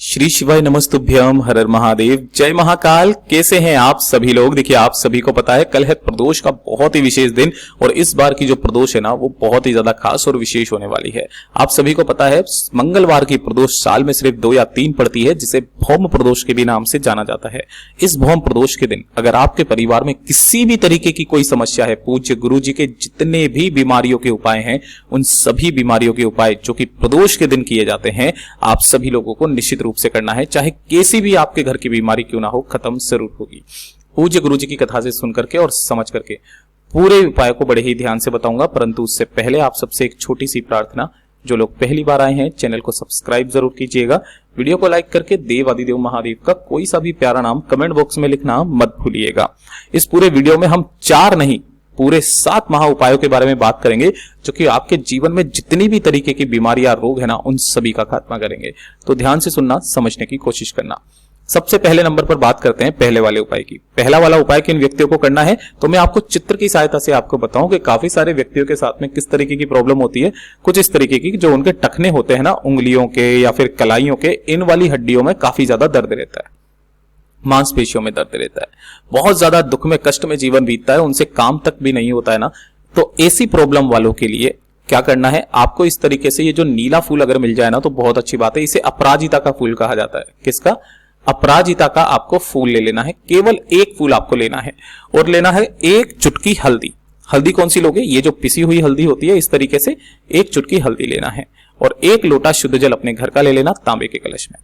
श्री शिवाय नमस्तुभ्यम, हर हर महादेव, जय महाकाल। कैसे हैं आप सभी लोग। देखिए, आप सभी को पता है कल है प्रदोष का बहुत ही विशेष दिन और इस बार की जो प्रदोष है ना वो बहुत ही ज्यादा खास और विशेष होने वाली है। आप सभी को पता है मंगलवार की प्रदोष साल में सिर्फ 2 या 3 पड़ती है, जिसे भौम प्रदोष के भी नाम से जाना जाता है। इस भौम प्रदोष के दिन अगर आपके परिवार में किसी भी तरीके की कोई समस्या है, पूज्य गुरु जी के जितने भी बीमारियों के उपाय हैं उन सभी बीमारियों के उपाय जो कि प्रदोष के दिन किए जाते हैं, आप सभी लोगों को निश्चित रूप से करना है। चाहे कैसी भी आपके घर की बीमारी क्यों ना हो, खत्म जरूर होगी। पूज्य गुरु जी की कथा से सुन करके और समझ करके पूरे उपाय को बड़े ही ध्यान से बताऊंगा, परंतु उससे पहले आप सबसे एक छोटी सी प्रार्थना। जो लोग पहली बार आए हैं चैनल को सब्सक्राइब जरूर कीजिएगा, वीडियो को लाइक करके देव आदिदेव महादेव का कोई सा भी प्यारा नाम कमेंट बॉक्स में लिखना मत भूलिएगा। इस पूरे वीडियो में हम 4 नहीं पूरे 7 महा उपायों के बारे में बात करेंगे जो कि आपके जीवन में जितनी भी तरीके की बीमारी या रोग है ना उन सभी का खात्मा करेंगे। तो ध्यान से सुनना, समझने की कोशिश करना। सबसे पहले नंबर पर बात करते हैं पहले वाले उपाय की। पहला वाला उपाय किन व्यक्तियों को करना है तो मैं आपको चित्र की सहायता से आपको बताऊं कि काफी सारे व्यक्तियों के साथ में किस तरीके की प्रॉब्लम होती है। कुछ इस तरीके की जो उनके टखने होते हैं ना, उंगलियों के या फिर कलाइयों के, इन वाली हड्डियों में काफी ज्यादा दर्द रहता है, मांसपेशियों में दर्द रहता है, बहुत ज्यादा दुख में कष्ट में जीवन बीतता है, उनसे काम तक भी नहीं होता है ना। तो ऐसी प्रॉब्लम वालों के लिए क्या करना है, आपको इस तरीके से ये जो नीला फूल अगर मिल जाए ना तो बहुत अच्छी बात है। इसे अपराजिता का फूल कहा जाता है। किसका? अपराजिता का आपको फूल ले लेना है। केवल एक फूल आपको लेना है और लेना है 1 चुटकी हल्दी। हल्दी कौन सी लोगे? ये जो पिसी हुई हल्दी होती है, इस तरीके से 1 चुटकी हल्दी लेना है और 1 लोटा शुद्ध जल अपने घर का ले लेना तांबे के कलश में।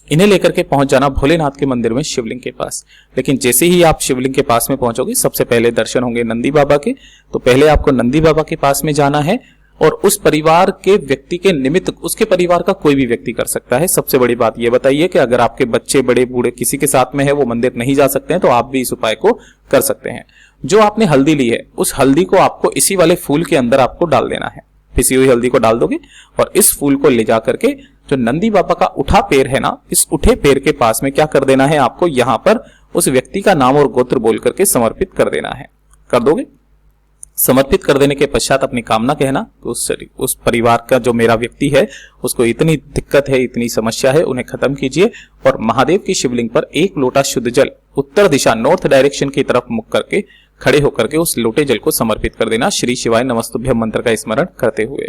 इन्हें लेकर के पहुंच जाना भोलेनाथ के मंदिर में शिवलिंग के पास। लेकिन जैसे ही आप शिवलिंग के पास में पहुंचोगे सबसे पहले दर्शन होंगे नंदी बाबा के। तो पहले आपको नंदी बाबा के पास में जाना है और उस परिवार के व्यक्ति के निमित्त, उसके परिवार का कोई भी व्यक्ति कर सकता है। सबसे बड़ी बात यह बताइए कि अगर आपके बच्चे बड़े बूढ़े किसी के साथ में है, वो मंदिर नहीं जा सकते हैं, तो आप भी इस उपाय को कर सकते हैं। जो आपने हल्दी ली है उस हल्दी को आपको इसी वाले फूल के अंदर आपको डाल देना है। पिसी हुई हल्दी को डाल दोगे और इस फूल को ले जा करके जो नंदी बाबा का उठा पैर है ना, इस उठे पैर के पास में क्या कर देना है, आपको यहां पर उस व्यक्ति का नाम और गोत्र बोल करके समर्पित कर देना है। कर दोगे? समर्पित कर देने के पश्चात अपनी कामना कहना, तो उस परिवार का जो मेरा व्यक्ति है उसको इतनी दिक्कत है, इतनी समस्या है, उन्हें खत्म कीजिए। और महादेव की शिवलिंग पर 1 लोटा शुद्ध जल उत्तर दिशा, नॉर्थ डायरेक्शन की तरफ मुख करके खड़े होकर के उस लोटे जल को समर्पित कर देना, श्री शिवाय नमस्तुभ्यम मंत्र का स्मरण करते हुए।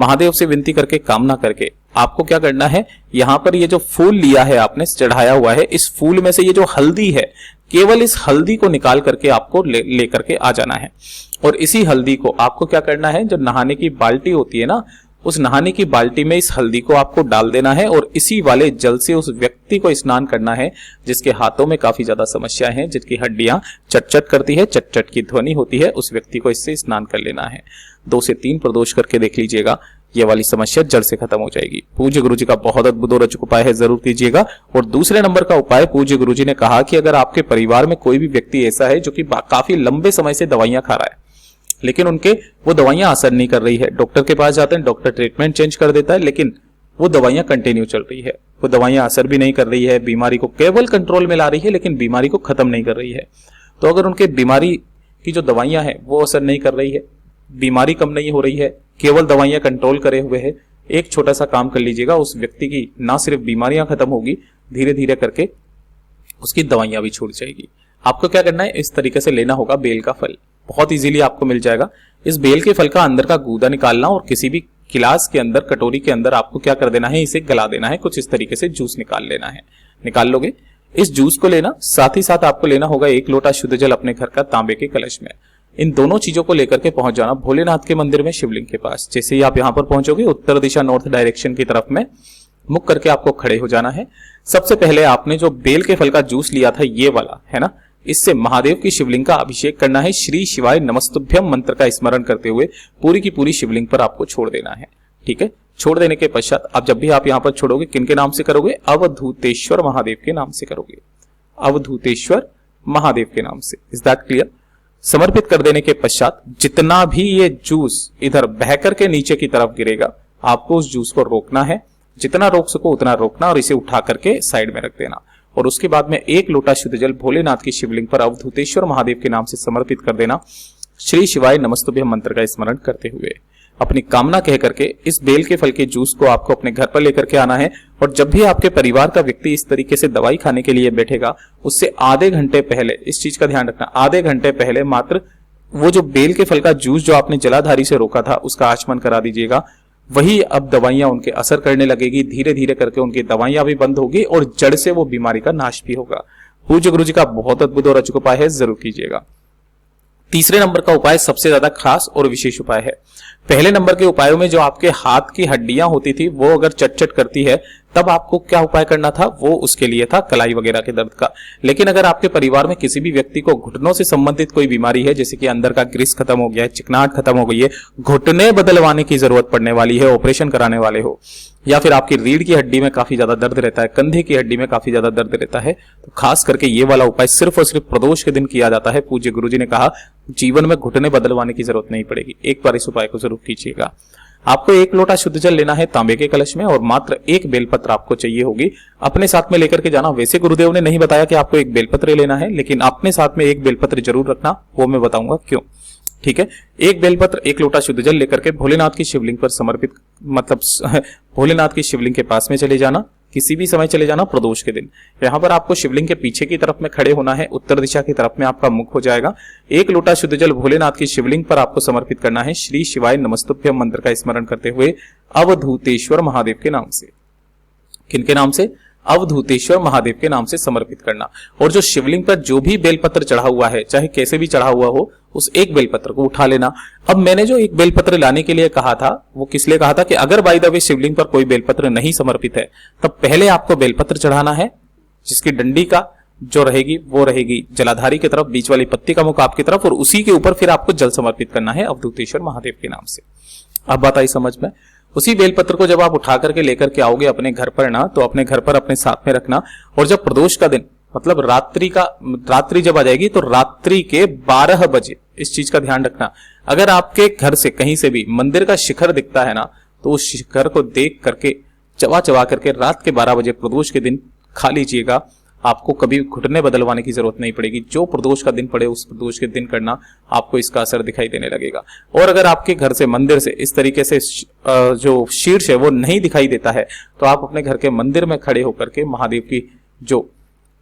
महादेव से विनती करके, कामना करके आपको क्या करना है, यहां पर ये जो फूल लिया है आपने, चढ़ाया हुआ है, इस फूल में से ये जो हल्दी है, केवल इस हल्दी को निकाल करके आपको ले करके आ जाना है। और इसी हल्दी को आपको क्या करना है, जो नहाने की बाल्टी होती है ना, उस नहाने की बाल्टी में इस हल्दी को आपको डाल देना है और इसी वाले जल से उस व्यक्ति को स्नान करना है जिसके हाथों में काफी ज्यादा समस्याएं हैं, जिसकी हड्डियां चट-चट करती है, चट-चट की ध्वनि होती है, उस व्यक्ति को इससे स्नान कर लेना है। 2 से 3 प्रदोष करके देख लीजिएगा, ये वाली समस्या जड़ से खत्म हो जाएगी। पूज्य गुरु जी का बहुत अद्भुत और अचूक उपाय है, जरूर कीजिएगा। और दूसरे नंबर का उपाय, पूज्य गुरु जी ने कहा कि अगर आपके परिवार में कोई भी व्यक्ति ऐसा है जो कि काफी लंबे समय से दवाइयां खा रहा है लेकिन उनके वो दवाइयां असर नहीं कर रही है, डॉक्टर के पास जाते हैं, डॉक्टर ट्रीटमेंट चेंज कर देता है, लेकिन वो दवाइयां कंटिन्यू चल रही है, वो दवाइयां असर भी नहीं कर रही है, बीमारी को केवल कंट्रोल में ला रही है लेकिन बीमारी को खत्म नहीं कर रही है। तो अगर उनके बीमारी की जो दवाइयां हैं वो असर नहीं कर रही है, बीमारी कम नहीं हो रही है, केवल दवाइयां कंट्रोल करे हुए है, एक छोटा सा काम कर लीजिएगा, उस व्यक्ति की ना सिर्फ बीमारियां खत्म होगी, धीरे धीरे करके उसकी दवाइयां भी छूट जाएगी। आपको क्या करना है, इस तरीके से लेना होगा बेल का फल, बहुत इजीली आपको मिल जाएगा। इस बेल के फल का अंदर का गूदा निकालना और किसी भी गिलास के अंदर, कटोरी के अंदर आपको क्या कर देना है, इसे गला देना है, कुछ इस तरीके से जूस निकाल लेना है। निकाल लोगे, इस जूस को लेना, साथ ही साथ आपको लेना होगा 1 लोटा शुद्ध जल अपने घर का तांबे के कलश में। इन दोनों चीजों को लेकर के पहुंच जाना भोलेनाथ के मंदिर में शिवलिंग के पास। जैसे ही आप यहां पर पहुंचोगे, उत्तर दिशा, नॉर्थ डायरेक्शन की तरफ में मुख करके आपको खड़े हो जाना है। सबसे पहले आपने जो बेल के फल का जूस लिया था, ये वाला है ना, इससे महादेव की शिवलिंग का अभिषेक करना है। श्री शिवाय नमस्तुभ्यम मंत्र का स्मरण करते हुए पूरी की पूरी शिवलिंग पर आपको छोड़ देना है। ठीक है, छोड़ देने के पश्चात आप जब भी आप यहां पर छोड़ोगे, किनके नाम से करोगे, अवधूतेश्वर महादेव के नाम से करोगे, अवधूतेश्वर महादेव के नाम से। Is that clear? समर्पित कर देने के पश्चात जितना भी ये जूस इधर बहकर के नीचे की तरफ गिरेगा, आपको उस जूस को रोकना है, जितना रोक सको उतना रोकना और इसे उठा करके साइड में रख देना। और उसके बाद में 1 लोटा शुद्ध जल भोलेनाथ की शिवलिंग पर अवधूतेश्वर महादेव के नाम से समर्पित कर देना, श्री शिवाय नमस्तुभ्यम मंत्र का स्मरण करते हुए। अपनी कामना कह करके इस बेल के फल के जूस को आपको अपने घर पर लेकर के आना है। और जब भी आपके परिवार का व्यक्ति इस तरीके से दवाई खाने के लिए बैठेगा, उससे आधे घंटे पहले, इस चीज का ध्यान रखना, आधे घंटे पहले मात्र वो जो बेल के फल का जूस जो आपने जलाधारी से रोका था उसका आचमन करा दीजिएगा। वही अब दवाइयां उनके असर करने लगेगी, धीरे धीरे करके उनकी दवाइयां भी बंद होगी और जड़ से वो बीमारी का नाश भी होगा। पूज्य गुरु जी का बहुत अद्भुत और अचूक उपाय है, जरूर कीजिएगा। तीसरे नंबर का उपाय सबसे ज्यादा खास और विशेष उपाय है। पहले नंबर के उपायों में जो आपके हाथ की हड्डियां होती थी वो अगर चट करती है तब आपको क्या उपाय करना था, वो उसके लिए था कलाई वगैरह के दर्द का। लेकिन अगर आपके परिवार में किसी भी व्यक्ति को घुटनों से संबंधित कोई बीमारी है, जैसे कि अंदर का ग्रीस खत्म हो गया है, चिकनाहट खत्म हो गई है, घुटने बदलवाने की जरूरत पड़ने वाली है, ऑपरेशन कराने वाले हो, या फिर आपकी रीढ़ की हड्डी में काफी ज्यादा दर्द रहता है, कंधे की हड्डी में काफी ज्यादा दर्द रहता है, तो खास करके ये वाला उपाय सिर्फ और सिर्फ प्रदोष के दिन किया जाता है। पूज्य गुरुजी ने कहा जीवन में घुटने बदलवाने की जरूरत नहीं पड़ेगी। एक बार इस उपाय को जरूर कीजिएगा। आपको 1 लोटा शुद्ध जल लेना है तांबे के कलश में और मात्र 1 बेलपत्र आपको चाहिए होगी। अपने साथ में लेकर के जाना। वैसे गुरुदेव ने नहीं बताया कि आपको 1 बेलपत्र लेना है, लेकिन अपने साथ में 1 बेलपत्र जरूर रखना, वो मैं बताऊंगा क्यों। ठीक है, 1 बेलपत्र 1 लोटा शुद्ध जल लेकर के भोलेनाथ की शिवलिंग पर समर्पित, मतलब भोलेनाथ की शिवलिंग के पास में चले जाना। किसी भी समय चले जाना प्रदोष के दिन। यहां पर आपको शिवलिंग के पीछे की तरफ में खड़े होना है, उत्तर दिशा की तरफ में आपका मुख हो जाएगा। 1 लोटा शुद्ध जल भोलेनाथ की शिवलिंग पर आपको समर्पित करना है। श्री शिवाय नमस्तुभ्यम मंत्र का स्मरण करते हुए अवधूतेश्वर महादेव के नाम से। किनके नाम से? अवधूतेश्वर महादेव के नाम से समर्पित करना। और जो शिवलिंग पर जो भी बेलपत्र चढ़ा हुआ है, चाहे कैसे भी चढ़ा हुआ हो, उस 1 बेलपत्र को उठा लेना। अब मैंने जो 1 बेलपत्र लाने के लिए कहा था, वो किस लिए कहा था कि अगर बाय द वे शिवलिंग पर कोई बेलपत्र नहीं समर्पित है, तब पहले आपको बेलपत्र चढ़ाना है, जिसकी डंडी का जो रहेगी वो रहेगी जलाधारी की तरफ, बीच वाली पत्ती का मुख आपकी तरफ, और उसी के ऊपर फिर आपको जल समर्पित करना है अवधूतेश्वर महादेव के नाम से। अब बात आई समझ में। उसी बेलपत्र को जब आप उठा करके लेकर के आओगे अपने घर पर ना, तो अपने घर पर अपने साथ में रखना। और जब प्रदोष का दिन, मतलब रात्रि जब आ जाएगी, तो रात्रि के 12 बजे इस चीज का ध्यान रखना। अगर आपके घर से कहीं से भी मंदिर का शिखर दिखता है ना, तो उस शिखर को देख करके चबा करके रात के 12 बजे प्रदोष के दिन खा लीजिएगा। आपको कभी घुटने बदलवाने की जरूरत नहीं पड़ेगी। जो प्रदोष का दिन पड़े उस प्रदोष के दिन करना, आपको इसका असर दिखाई देने लगेगा। और अगर आपके घर से मंदिर से इस तरीके से जो शीर्ष है वो नहीं दिखाई देता है, तो आप अपने घर के मंदिर में खड़े होकर के महादेव की जो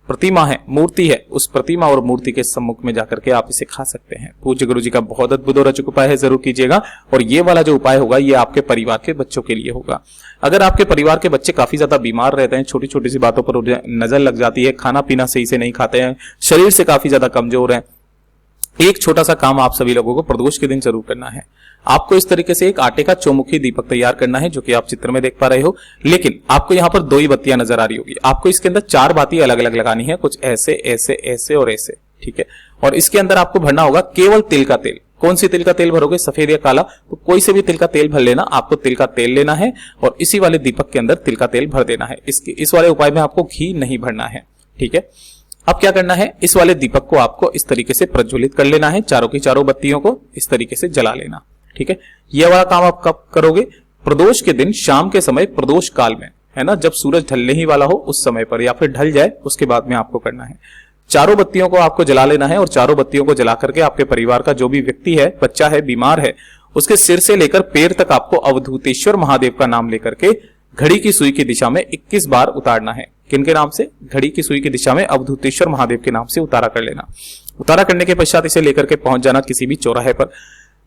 प्रतिमा है, मूर्ति है, उस प्रतिमा और मूर्ति के सम्मुख में जाकर के आप इसे खा सकते हैं। पूज्य गुरु जी का बहुत अद्भुत और अचूक उपाय है, जरूर कीजिएगा। और ये वाला जो उपाय होगा ये आपके परिवार के बच्चों के लिए होगा। अगर आपके परिवार के बच्चे काफी ज्यादा बीमार रहते हैं, छोटी छोटी सी बातों पर नजर लग जाती है, खाना पीना सही से नहीं खाते हैं, शरीर से काफी ज्यादा कमजोर है, एक छोटा सा काम आप सभी लोगों को प्रदोष के दिन जरूर करना है। आपको इस तरीके से एक आटे का चौमुखी दीपक तैयार करना है, जो कि आप चित्र में देख पा रहे हो। लेकिन आपको यहाँ पर 2 ही बत्तियां नजर आ रही होगी। आपको इसके अंदर 4 बाती अलग अलग लगानी है, कुछ ऐसे ऐसे ऐसे और ऐसे। ठीक है, और इसके अंदर आपको भरना होगा केवल तिल का तेल। कौन सी तिल का तेल भरोगे? सफेद या काला? तो कोई से भी तिल का तेल भर लेना। आपको तिल का तेल लेना है और इसी वाले दीपक के अंदर तिल का तेल भर देना है। इस वाले उपाय में आपको घी नहीं भरना है। ठीक है, अब क्या करना है, इस वाले दीपक को आपको इस तरीके से प्रज्वलित कर लेना है। चारों की चारों बत्तियों को इस तरीके से जला लेना। ठीक है, यह वाला काम आप कब करोगे? प्रदोष के दिन शाम के समय, प्रदोष काल में, है ना, जब सूरज ढलने ही वाला हो उस समय पर, या फिर ढल जाए उसके बाद में आपको करना है। चारों बत्तियों को आपको जला लेना है और चारों बत्तियों को जला करके आपके परिवार का जो भी व्यक्ति है, बच्चा है, बीमार है, उसके सिर से लेकर पैर तक आपको अवधूतेश्वर महादेव का नाम लेकर के घड़ी की सुई की दिशा में 21 बार उतारना है। किनके नाम से? घड़ी की सुई की दिशा में अवधूतेश्वर महादेव के नाम से उतारा कर लेना। उतारा करने के पश्चात इसे लेकर के पहुंच जाना किसी भी चौराहे पर।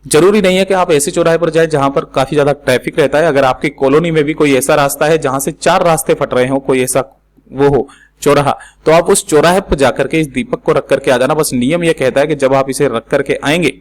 जरूरी नहीं है कि आप ऐसे चौराहे पर जाए जहां पर काफी ज्यादा ट्रैफिक रहता है। अगर आपकी कॉलोनी में भी कोई ऐसा रास्ता है जहां से 4 रास्ते फट रहे हो, कोई ऐसा वो हो चौराहा, तो आप उस चौराहे पर जाकर के इस दीपक को रख करके आ जाना। बस नियम यह कहता है कि जब आप इसे रख करके आएंगे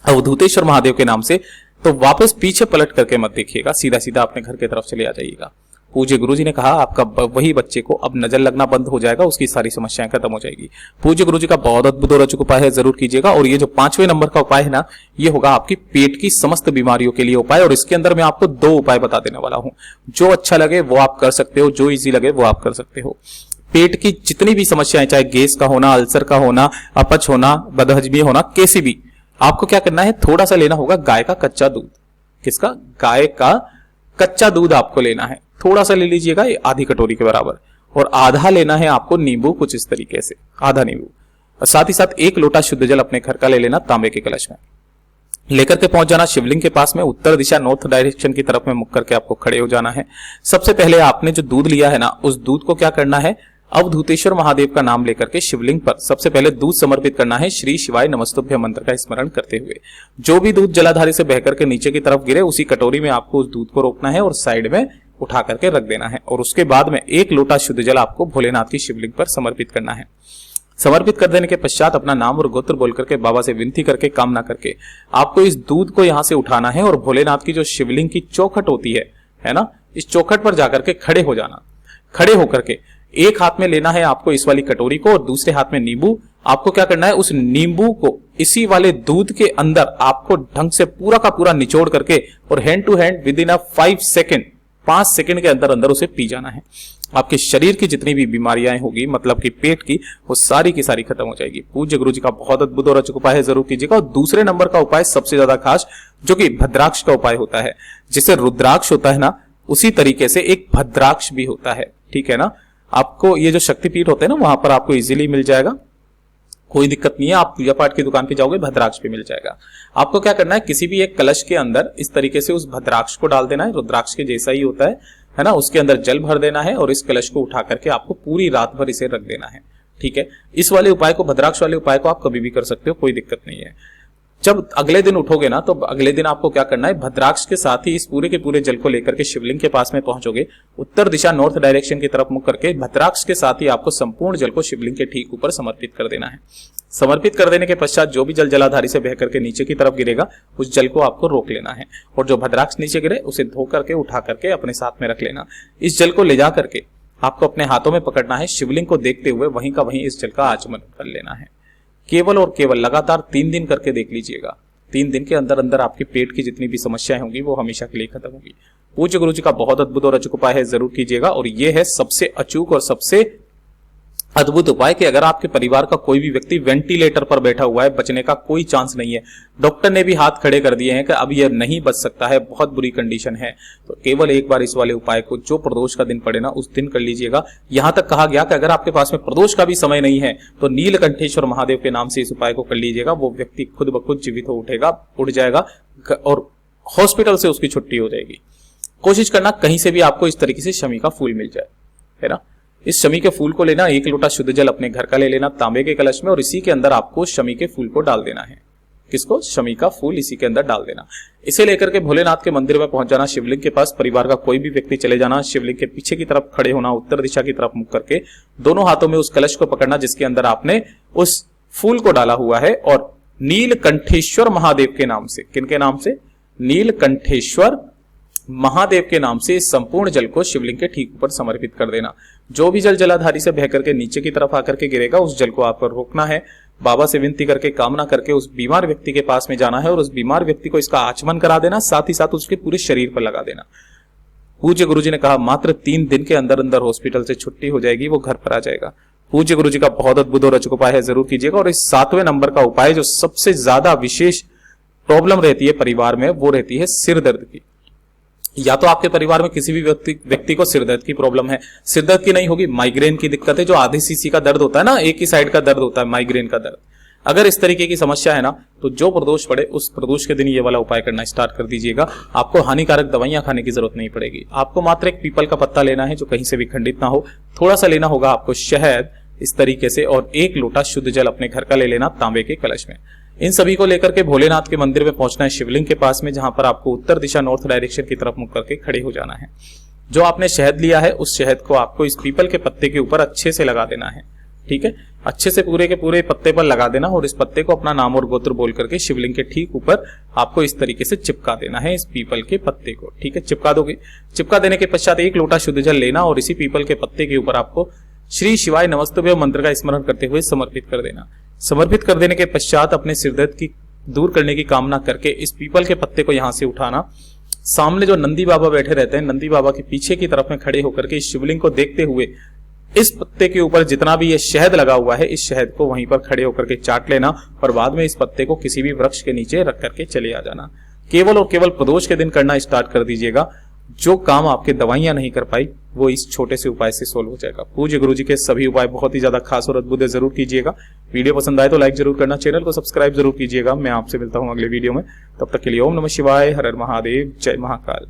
अवधूतेश्वर महादेव के नाम से, तो वापस पीछे पलट करके मत देखिएगा, सीधा सीधा अपने घर की तरफ चले आ जाइएगा। पूज्य गुरुजी ने कहा आपका वही बच्चे को अब नजर लगना बंद हो जाएगा, उसकी सारी समस्याएं खत्म हो जाएगी। पूज्य गुरुजी का बहुत अद्भुत और अचूक उपाय है, जरूर कीजिएगा। और ये जो 5वें नंबर का उपाय है ना, ये होगा आपकी पेट की समस्त बीमारियों के लिए उपाय। और इसके अंदर मैं आपको 2 उपाय बता देने वाला हूं। जो अच्छा लगे वो आप कर सकते हो, जो इजी लगे वो आप कर सकते हो। पेट की जितनी भी समस्याएं, चाहे गैस का होना, अल्सर का होना, अपच होना, बदहजमी होना, कैसी भी, आपको क्या करना है, थोड़ा सा लेना होगा गाय का कच्चा दूध। किसका? गाय का कच्चा दूध आपको लेना है। थोड़ा सा ले लीजिएगा, ये आधी कटोरी के बराबर। और आधा लेना है आपको नींबू, कुछ इस तरीके से, आधा नींबू। और साथ ही साथ 1 लोटा शुद्ध जल अपने घर का ले लेना तांबे के कलश में। लेकर के पहुंच जाना शिवलिंग के पास में, उत्तर दिशा नॉर्थ डायरेक्शन की तरफ में मुख करके आपको खड़े हो जाना है। सबसे पहले आपने जो दूध लिया है ना, उस दूध को क्या करना है, अवधूतेश्वर महादेव का नाम लेकर के शिवलिंग पर सबसे पहले दूध समर्पित करना है, श्री शिवाय नमस्तुभ्यं मंत्र का स्मरण करते हुए। जो भी दूध जलाधारी से बहकर के नीचे की तरफ गिरे, उसी कटोरी में आपको उस दूध को रोकना है और साइड में उठा करके रख देना है। और उसके बाद में 1 लोटा शुद्ध जल आपको भोलेनाथ की शिवलिंग पर समर्पित करना है। समर्पित कर देने के पश्चात अपना नाम और गोत्र बोल करके बाबा से विनती करके, कामना करके आपको इस दूध को यहां से उठाना है और भोलेनाथ की जो शिवलिंग की चौखट होती है ना, इस चौखट पर जाकर के खड़े हो जाना। खड़े होकर के एक हाथ में लेना है आपको इस वाली कटोरी को और दूसरे हाथ में नींबू। आपको क्या करना है, उस नींबू को इसी वाले दूध के अंदर आपको ढंग से पूरा का पूरा निचोड़ करके और hand to hand within 5 second के अंदर अंदर उसे पी जाना है। आपके शरीर की जितनी भी बीमारियां होगी, मतलब कि पेट की, वो सारी की सारी खत्म हो जाएगी। पूज्य गुरु जी का बहुत अद्भुत और अचूक उपाय है, जरूर कीजिएगा। और दूसरे नंबर का उपाय सबसे ज्यादा खास, जो कि भद्राक्ष का उपाय होता है। जिसे रुद्राक्ष होता है ना, उसी तरीके से एक भद्राक्ष भी होता है, ठीक है ना। आपको ये जो शक्तिपीठ होते हैं ना, वहां पर आपको इजीली मिल जाएगा, कोई दिक्कत नहीं है। आप पूजा पाठ की दुकान पे जाओगे, भद्राक्ष भी मिल जाएगा। आपको क्या करना है, किसी भी एक कलश के अंदर इस तरीके से उस भद्राक्ष को डाल देना है, रुद्राक्ष के जैसा ही होता है ना। उसके अंदर जल भर देना है और इस कलश को उठा करके आपको पूरी रात भर इसे रख देना है, ठीक है। इस वाले उपाय को, भद्राक्ष वाले उपाय को आप कभी भी कर सकते हो, कोई दिक्कत नहीं है। जब अगले दिन उठोगे ना, तो अगले दिन आपको क्या करना है, भद्राक्ष के साथ ही इस पूरे के पूरे जल को लेकर के शिवलिंग के पास में पहुंचोगे। उत्तर दिशा नॉर्थ डायरेक्शन की तरफ मुख करके भद्राक्ष के साथ ही आपको संपूर्ण जल को शिवलिंग के ठीक ऊपर समर्पित कर देना है। समर्पित कर देने के पश्चात जो भी जल जलाधारी से बह करके नीचे की तरफ गिरेगा, उस जल को आपको रोक लेना है और जो भद्राक्ष नीचे गिरे उसे धो करके उठा करके अपने साथ में रख लेना। इस जल को ले जा करके आपको अपने हाथों में पकड़ना है, शिवलिंग को देखते हुए वहीं का वहीं इस जल का आचमन कर लेना है। केवल और केवल लगातार 3 दिन करके देख लीजिएगा। 3 दिन के अंदर अंदर आपके पेट की जितनी भी समस्याएं होंगी वो हमेशा के लिए खत्म होगी। पूज्य गुरु जी का बहुत अद्भुत और अचूक उपाय है, जरूर कीजिएगा। और ये है सबसे अचूक और सबसे अद्भुत उपाय कि अगर आपके परिवार का कोई भी व्यक्ति वेंटिलेटर पर बैठा हुआ है, बचने का कोई चांस नहीं है, डॉक्टर ने भी हाथ खड़े कर दिए हैं कि अब यह नहीं बच सकता है, बहुत बुरी कंडीशन है, तो केवल एक बार इस वाले उपाय को जो प्रदोष का दिन पड़े ना, उस दिन कर लीजिएगा। यहां तक कहा गया कि अगर आपके पास में प्रदोष का भी समय नहीं है तो नीलकंठेश्वर महादेव के नाम से इस उपाय को कर लीजिएगा। वो व्यक्ति खुद ब खुद जीवित हो उठेगा, उठ जाएगा और हॉस्पिटल से उसकी छुट्टी हो जाएगी। कोशिश करना कहीं से भी आपको इस तरीके से शमी का फूल मिल जाए, है ना। इस शमी के फूल को लेना, 1 लोटा शुद्ध जल अपने घर का ले लेना तांबे के कलश में, और इसी के अंदर आपको शमी के फूल को डाल देना है। किसको? शमी का फूल इसी के अंदर डाल देना। इसे लेकर के भोलेनाथ के मंदिर में पहुंच जाना, शिवलिंग के पास परिवार का कोई भी व्यक्ति चले जाना, शिवलिंग के पीछे की तरफ खड़े होना, उत्तर दिशा की तरफ मुख करके दोनों हाथों में उस कलश को पकड़ना जिसके अंदर आपने उस फूल को डाला हुआ है, और नीलकंठेश्वर महादेव के नाम से, किनके नाम से? नीलकंठेश्वर महादेव के नाम से इस संपूर्ण जल को शिवलिंग के ठीक ऊपर समर्पित कर देना। जो भी जल जलाधारी से बह करके नीचे की तरफ आकर के गिरेगा, उस जल को आपको रोकना है, बाबा से विनती करके, कामना करके उस बीमार व्यक्ति के पास में जाना है और उस बीमार व्यक्ति को इसका आचमन करा देना, साथ ही साथ उसके पूरे शरीर पर लगा देना। पूज्य गुरुजी ने कहा मात्र 3 दिन के अंदर अंदर हॉस्पिटल से छुट्टी हो जाएगी, वो घर पर आ जाएगा। पूज्य गुरुजी का बहुत अद्भुत और अचूक उपाय है, जरूर कीजिएगा। और इस 7वें नंबर का उपाय जो सबसे ज्यादा विशेष प्रॉब्लम रहती है परिवार में, वो रहती है सिर दर्द की। या तो आपके परिवार में किसी भी व्यक्ति को सिर दर्द की प्रॉब्लम है, सिर दर्द की नहीं होगी, माइग्रेन की दिक्कत है, जो आधी सीसी का दर्द होता है ना, एक ही साइड का दर्द होता है, माइग्रेन का दर्द। अगर इस तरीके की समस्या है ना, तो जो प्रदोष पड़े उस प्रदोष के दिन ये वाला उपाय करना स्टार्ट कर दीजिएगा। आपको हानिकारक दवाइयां खाने की जरूरत नहीं पड़ेगी। आपको मात्र एक पीपल का पत्ता लेना है जो कहीं से भी खंडित ना हो, थोड़ा सा लेना होगा आपको शहद इस तरीके से, और 1 लोटा शुद्ध जल अपने घर का ले लेना तांबे के कलश में। इन सभी को लेकर के भोलेनाथ के मंदिर में पहुंचना है शिवलिंग के पास में, जहां पर आपको उत्तर दिशा नॉर्थ डायरेक्शन की तरफ मुख करके खड़े हो जाना है। जो आपने शहद लिया है उस शहद को आपको इस पीपल के पत्ते के ऊपर अच्छे से लगा देना है, ठीक है। अच्छे से पूरे के पूरे पत्ते पर लगा देना और इस पत्ते को अपना नाम और गोत्र बोल करके शिवलिंग के ठीक ऊपर आपको इस तरीके से चिपका देना है, इस पीपल के पत्ते को, ठीक है। चिपका दोगे। चिपका देने के पश्चात 1 लोटा शुद्ध जल लेना और इसी पीपल के पत्ते के ऊपर आपको श्री शिवाय नमस्तुभ्यं मंत्र का स्मरण करते हुए समर्पित कर देना। समर्पित कर देने के पश्चात अपने सिर दर्द की दूर करने की कामना करके इस पीपल के पत्ते को यहां से उठाना, सामने जो नंदी बाबा बैठे रहते हैं, नंदी बाबा के पीछे की तरफ में खड़े होकर के इस शिवलिंग को देखते हुए इस पत्ते के ऊपर जितना भी ये शहद लगा हुआ है, इस शहद को वहीं पर खड़े होकर के चाट लेना और बाद में इस पत्ते को किसी भी वृक्ष के नीचे रख करके चले आ जाना। केवल और केवल प्रदोष के दिन करना स्टार्ट कर दीजिएगा। जो काम आपके दवाइयां नहीं कर पाई वो इस छोटे से उपाय से सोल्व हो जाएगा। पूज्य गुरु जी के सभी उपाय बहुत ही ज्यादा खास और अद्भुत है, जरूर कीजिएगा। वीडियो पसंद आए तो लाइक जरूर करना, चैनल को सब्सक्राइब जरूर कीजिएगा। मैं आपसे मिलता हूं अगले वीडियो में, तब तक के लिए ओम नमः शिवाय, हर हर महादेव, जय महाकाल।